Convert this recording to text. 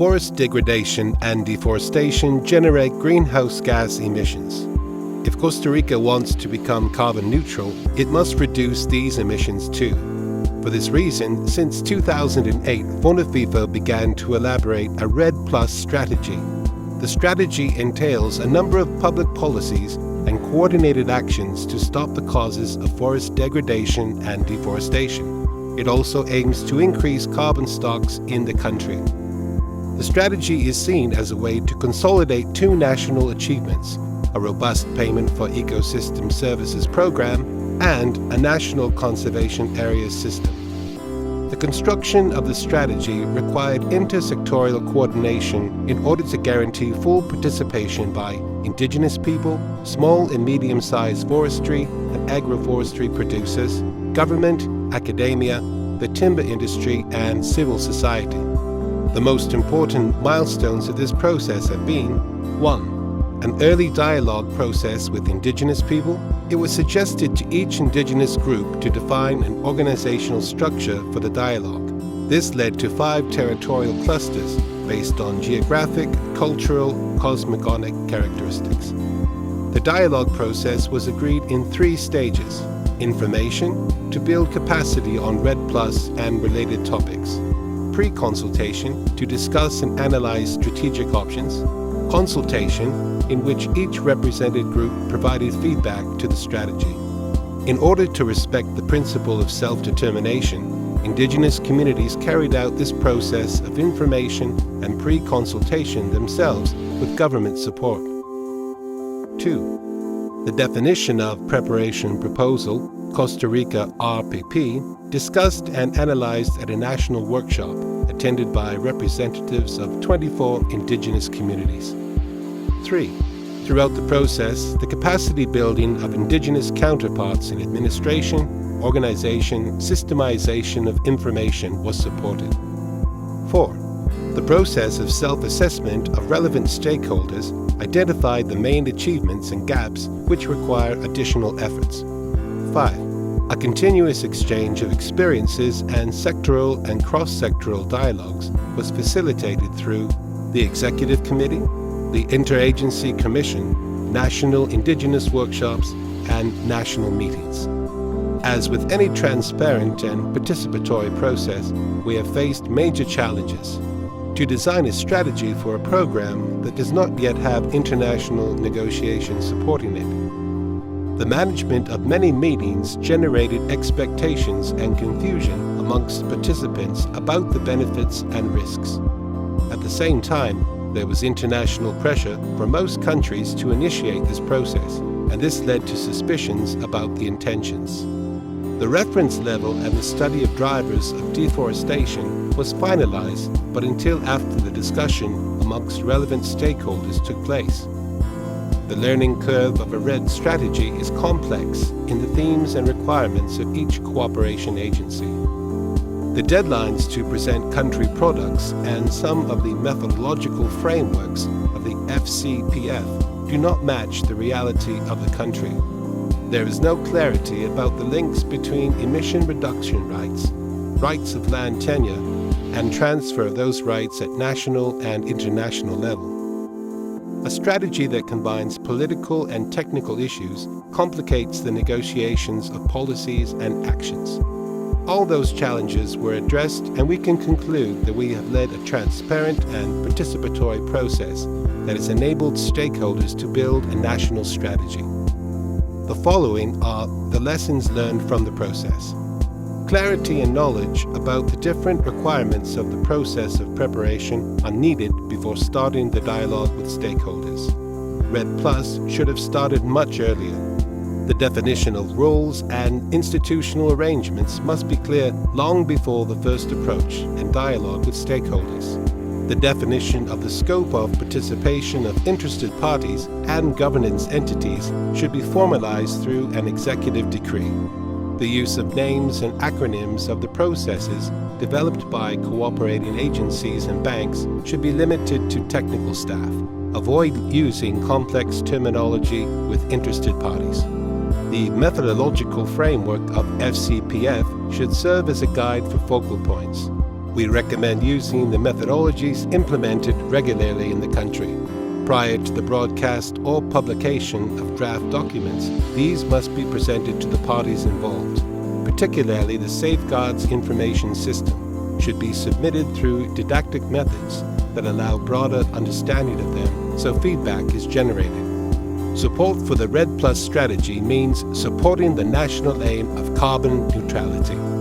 Forest degradation and deforestation generate greenhouse gas emissions. If Costa Rica wants to become carbon neutral, it must reduce these emissions too. For this reason, since 2008, FONAFIFO began to elaborate a REDD+ strategy. The strategy entails a number of public policies and coordinated actions to stop the causes of forest degradation and deforestation. It also aims to increase carbon stocks in the country. The strategy is seen as a way to consolidate two national achievements: a robust payment for ecosystem services program and a national conservation areas system. The construction of the strategy required intersectoral coordination in order to guarantee full participation by indigenous people, small and medium-sized forestry and agroforestry producers, government, academia, the timber industry, and civil society. The most important milestones of this process have been: 1. An early dialogue process with indigenous people. It was suggested to each indigenous group to define an organizational structure for the dialogue. This led to 5 territorial clusters based on geographic, cultural, cosmogonic characteristics. The dialogue process was agreed in 3 stages: information, to build capacity on REDD+ and related topics; pre-consultation, to discuss and analyze strategic options; consultation, in which each represented group provided feedback to the strategy. In order to respect the principle of self-determination, indigenous communities carried out this process of information and pre-consultation themselves with government support. 2. The definition of preparation proposal, Costa Rica RPP, discussed and analyzed at a national workshop attended by representatives of 24 indigenous communities. 3. Throughout the process, the capacity building of indigenous counterparts in administration, organization, systemization of information was supported. 4. The process of self-assessment of relevant stakeholders identified the main achievements and gaps which require additional efforts. 5. A continuous exchange of experiences and sectoral and cross-sectoral dialogues was facilitated through the Executive Committee, the Interagency Commission, national indigenous workshops, and national meetings. As with any transparent and participatory process, we have faced major challenges. To design a strategy for a program that does not yet have international negotiations supporting it. The management of many meetings generated expectations and confusion amongst participants about the benefits and risks. At the same time, there was international pressure for most countries to initiate this process, and this led to suspicions about the intentions. The reference level and the study of drivers of deforestation was finalized, but until after the discussion amongst relevant stakeholders took place. The learning curve of a REDD strategy is complex in the themes and requirements of each cooperation agency. The deadlines to present country products and some of the methodological frameworks of the FCPF do not match the reality of the country. There is no clarity about the links between emission reduction rights, rights of land tenure, and transfer of those rights at national and international level. A strategy that combines political and technical issues complicates the negotiations of policies and actions. All those challenges were addressed, and we can conclude that we have led a transparent and participatory process that has enabled stakeholders to build a national strategy. The following are the lessons learned from the process. Clarity and knowledge about the different requirements of the process of preparation are needed before starting the dialogue with stakeholders. REDD+ should have started much earlier. The definition of roles and institutional arrangements must be clear long before the first approach and dialogue with stakeholders. The definition of the scope of participation of interested parties and governance entities should be formalized through an executive decree. The use of names and acronyms of the processes developed by cooperating agencies and banks should be limited to technical staff. Avoid using complex terminology with interested parties. The methodological framework of FCPF should serve as a guide for focal points. We recommend using the methodologies implemented regularly in the country. Prior to the broadcast or publication of draft documents, these must be presented to the parties involved. Particularly the Safeguards Information System should be submitted through didactic methods that allow broader understanding of them so feedback is generated. Support for the REDD+ strategy means supporting the national aim of carbon neutrality.